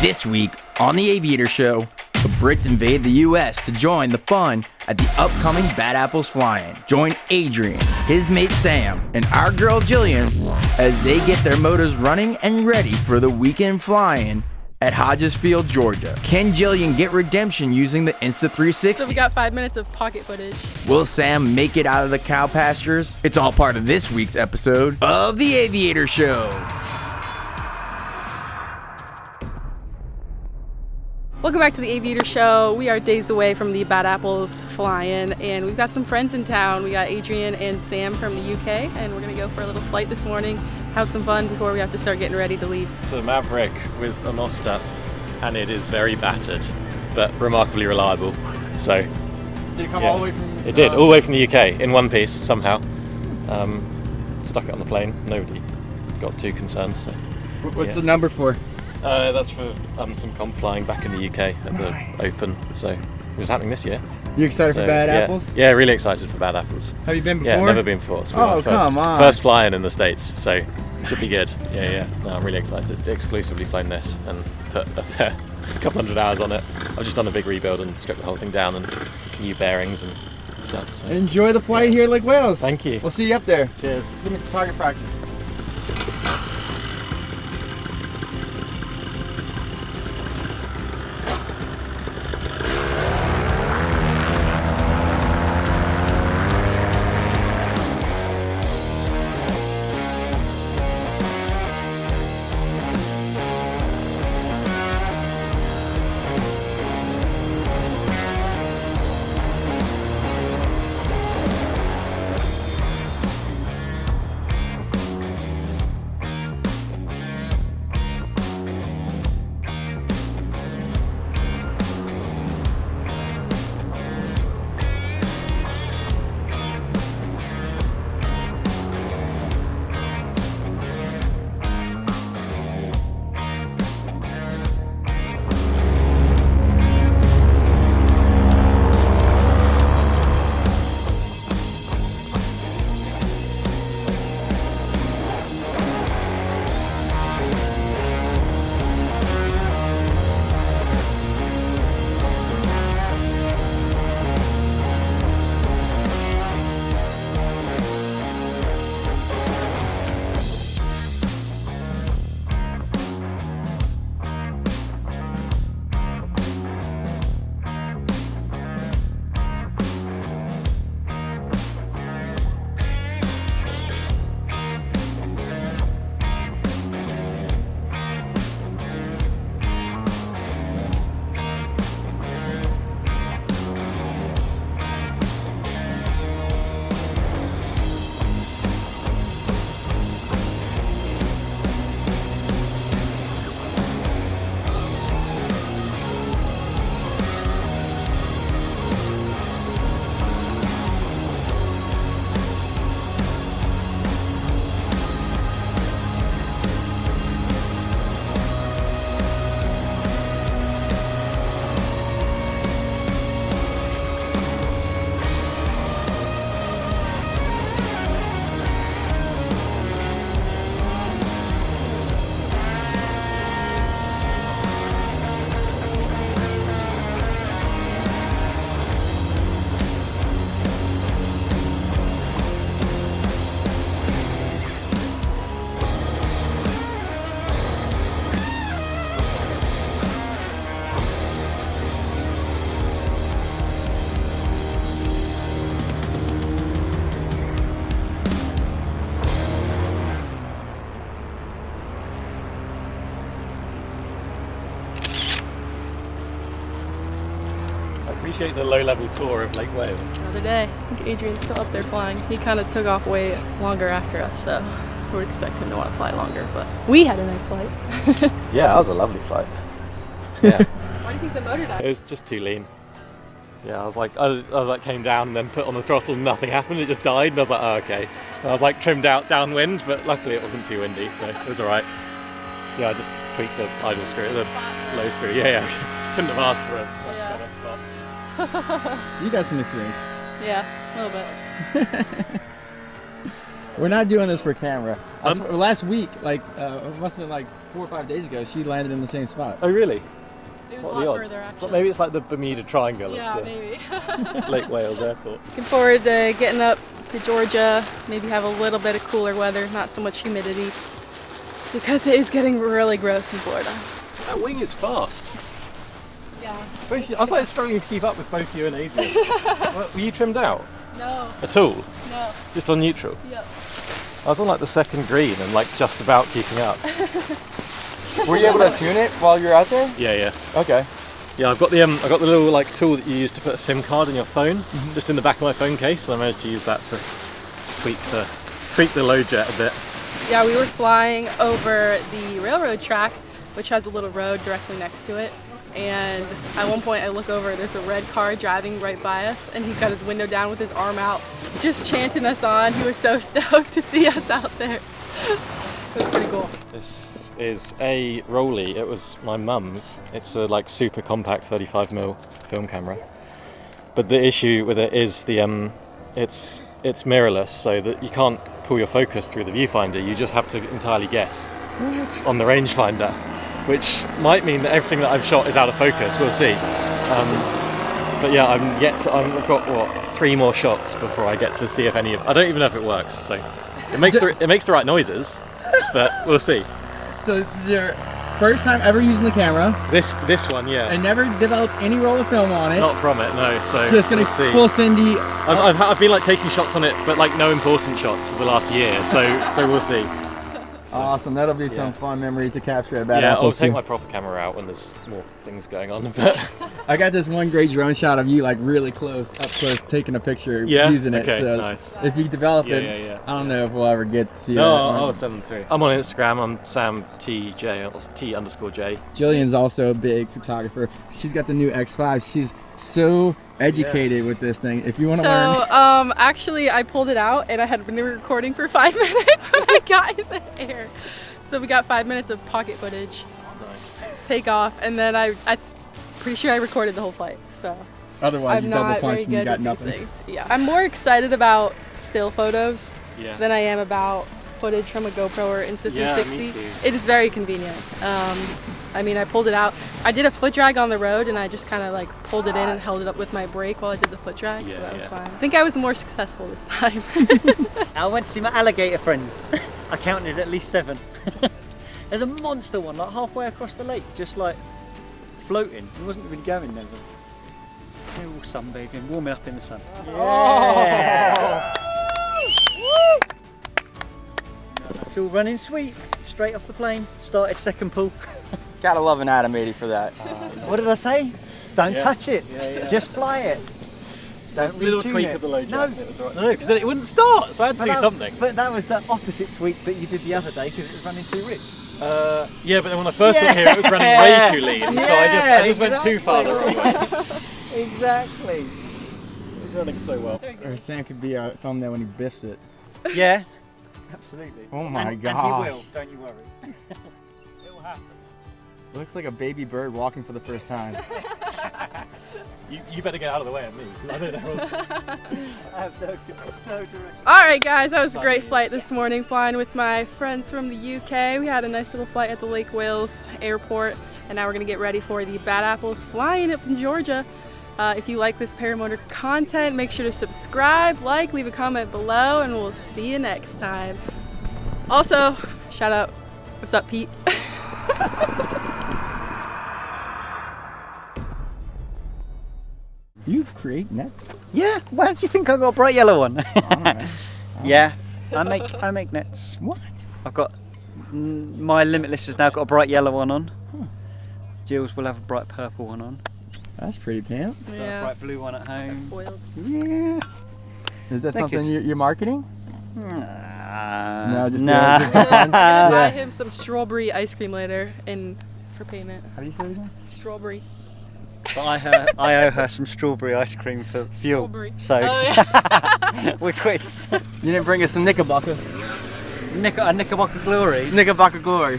This week on the Aviator Show, the Brits invade the US to join the fun at the upcoming Bad Apples Fly-In. Join Adrian, his mate Sam, and our girl Gillian as they get their motors running and ready for the weekend fly-in at Hodgesfield, Georgia. Can Gillian get redemption using the Insta360? So we got 5 minutes of pocket footage. Will Sam make it out of the cow pastures? It's all part of this week's episode of the Aviator Show. Welcome back to the Aviator Show. We are days away from the Bad Apples Fly-In, and we've got some friends in town. We got Adrian and Sam from the UK, and we're gonna go for a little flight this morning, have some fun before we have to start getting ready to leave. It's a Maverick with a Mostat, and it is very battered, but remarkably reliable. So, Did it come all the way from... It did, all the way from the UK, in one piece, somehow. Stuck it on the plane, nobody got too concerned. So. What's the number for? That's for some comp flying back in the UK at the Open, so it was happening this year. You excited for Bad Apples? Yeah, really excited for Bad Apples. Have you been before? Yeah, never been before. It's my come on. First fly-in in the States, so should be good. Yeah. No, I'm really excited. Exclusively flown this and put a couple hundred hours on it. I've just done a big rebuild and stripped the whole thing down and new bearings and stuff. So. And enjoy the flight here at Lake Wales. Thank you. We'll see you up there. Cheers. Give me some target practice. Appreciate the low-level tour of Lake Wales. Another day. I think Adrian's still up there flying. He kind of took off way longer after us, so we would expect him to want to fly longer, but we had a nice flight. Yeah, that was a lovely flight. Yeah. Why do you think the motor died? It was just too lean. Yeah, I was like came down and then put on the throttle and nothing happened. It just died, and I was like, oh, okay. And I was like trimmed out downwind, but luckily it wasn't too windy, so it was all right. Yeah, I just tweaked the idle screw, the low screw. Yeah. Couldn't have asked for a much better spot. You got some experience. Yeah, a little bit. We're not doing this for camera. Last week, like, it must have been like 4 or 5 days ago, she landed in the same spot. Oh, really? It was What a are the lot odds? further, actually. So maybe it's like the Bermuda Triangle Yeah, of maybe. the Lake Wales Airport. Looking forward to getting up to Georgia, maybe have a little bit of cooler weather, not so much humidity, because it is getting really gross in Florida. That wing is fast. Yeah. I was like struggling to keep up with both you and Adrian. Were you trimmed out No, at all? no. Just on neutral? Yep. I was on like the second green and like just about keeping up. Were you able to tune it while you're out there? Yeah. Okay. Yeah, I've got the little like tool that you use to put a SIM card in your phone, just in the back of my phone case, and I managed to use that to tweak the load jet a bit. Yeah, we were flying over the railroad track, which has a little road directly next to it. And at one point I look over, there's a red car driving right by us, and he's got his window down with his arm out, just chanting us on. He was so stoked to see us out there. It was pretty cool. This is a Rolly. It was my mum's. It's a like super compact 35mm film camera. But the issue with it is the it's mirrorless, so that you can't pull your focus through the viewfinder. You just have to entirely guess on the rangefinder, which might mean that everything that I've shot is out of focus. We'll see. But yeah, I've got 3 more shots before I get to see if any of. I don't even know if it works. So it makes the right noises, but we'll see. So it's your first time ever using the camera, This one, yeah. and never developed any roll of film on it. Not from it, no. So Just gonna we'll see. full Cindy. I've been like taking shots on it, but like no important shots for the last year. So we'll see. Awesome, that'll be some fun memories to capture at Bad Yeah, I'll Apples. take my proper camera out when there's more things going on. But I got this one great drone shot of you like really up close, taking a picture Yeah? using it. Okay, so nice. if you develop Yeah, it, yeah. I don't know if we'll ever get to see no, that. I'll send them through. I'm on Instagram. I'm Sam TJ or T_J. Jillian's also a big photographer. She's got the new X5. She's so educated with this thing. If you want to learn. Actually, I pulled it out, and I had been recording for 5 minutes when I got in the air. So we got 5 minutes of pocket footage, take off, and then I'm pretty sure I recorded the whole flight. So Otherwise, I'm you double not punched very and you good got at these nothing. things. Yeah, I'm more excited about still photos Yeah. than I am about footage from a GoPro or Insta360. Yeah, me too. It is very convenient. I mean, I pulled it out. I did a foot drag on the road, and I just kind of like pulled it in and held it up with my brake while I did the foot drag. So that was fine. I think I was more successful this time. I went to see my alligator friends. I counted at least 7. There's a monster one like halfway across the lake, just like floating. It wasn't really going nowhere. They're all sunbathing, warming up in the sun. Yeah. It's all running sweet. Straight off the plane. Started second pull. Gotta love an Animated for that. What did I say? Don't touch it. Just fly it. Don't Little retune tweak it. of the load No. jet. It was all right. No, because then it wouldn't start, so I had to do something. But that was the opposite tweak that you did the other day because it was running too rich. Yeah, but then when I first got here, it was running way too lean, so I just went too far the wrong way. Exactly. It was running so well. Or Sam could be a thumbnail when he biffs it. Yeah, absolutely. Oh my And gosh. he will, don't you worry. It will happen. Looks like a baby bird walking for the first time. You better get out of the way of me, 'cause I don't know. I have no direction. All right, guys, that was a great flight this morning, flying with my friends from the UK. We had a nice little flight at the Lake Wales airport, and now we're gonna get ready for the Bad Apples flying up in Georgia. If you like this paramotor content, make sure to subscribe, like, leave a comment below, and we'll see you next time. Also, shout out, what's up, Pete? You create nets? Yeah, why do you think I got a bright yellow one? Yeah, I make nets. What? I've got my Limitless has now got a bright yellow one on. Jill's will have a bright purple one on. That's pretty pimp. Got a Yeah, bright blue one at home. spoiled. Yeah. Is that They're something good. you're marketing? No, just nah. just for fun? I'm gonna buy Yeah. him some strawberry ice cream later for payment. How do you say it again? Strawberry. But I owe her some strawberry ice cream for fuel. Strawberry. So Oh, yeah. we're quits. You didn't bring us some Knickerbockers. Knickerbocker glory. Knickerbocker glory.